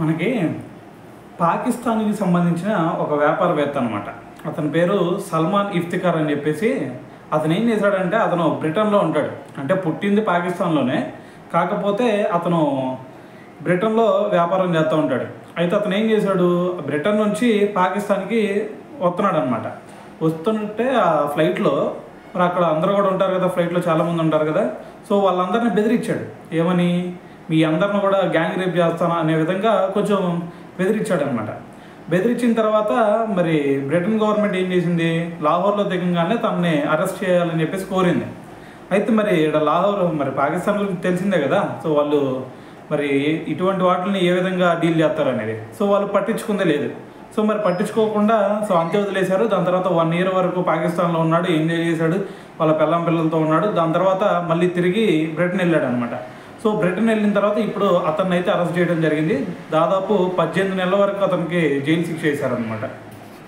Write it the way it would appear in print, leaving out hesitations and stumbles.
మనకి పాకిస్తాన్కి సంబంధించిన ఒక వ్యాపారవేత్త అనమాట. అతని పేరు సల్మాన్ ఇఫ్తికార్ అని చెప్పేసి. అతను ఏం చేశాడంటే, అతను బ్రిటన్లో ఉంటాడు. అంటే పుట్టింది పాకిస్తాన్లోనే, కాకపోతే అతను బ్రిటన్లో వ్యాపారం చేస్తూ ఉంటాడు. అయితే అతను ఏం చేశాడు, బ్రిటన్ నుంచి పాకిస్తాన్కి వస్తున్నాడు అనమాట. వస్తుంటే ఆ ఫ్లైట్లో మరి అక్కడ అందరూ కూడా ఉంటారు కదా, ఫ్లైట్లో చాలామంది ఉంటారు కదా. సో వాళ్ళందరినీ బెదిరించాడు. ఏమని, మీ అందరిని కూడా గ్యాంగ్ రేప్ చేస్తాను అనే విధంగా కొంచెం బెదిరించాడు అనమాట. బెదిరించిన తర్వాత మరి బ్రిటన్ గవర్నమెంట్ ఏం చేసింది, లాహోర్లో దిగంగానే తనని అరెస్ట్ చేయాలని చెప్పేసి కోరింది. అయితే మరి ఇక్కడ లాహోర్ మరి పాకిస్తాన్ గురించి తెలిసిందే కదా. సో వాళ్ళు మరి ఇటువంటి వాటిని ఏ విధంగా డీల్ చేస్తారు అనేది సో వాళ్ళు పట్టించుకుందే లేదు. సో మరి పట్టించుకోకుండా సో అంతే వదిలేశారు. దాని తర్వాత 1 year వరకు పాకిస్తాన్లో ఉన్నాడు, ఎంజాయ్ చేశాడు, వాళ్ళ పిల్లలతో ఉన్నాడు. దాని తర్వాత మళ్ళీ తిరిగి బ్రిటన్ వెళ్ళాడు అనమాట. సో బ్రిటన్ వెళ్ళిన తర్వాత ఇప్పుడు అతన్ని అయితే అరెస్ట్ చేయడం జరిగింది. దాదాపు 18 నెలల వరకు అతనికి జైలు శిక్ష వేశారనమాట.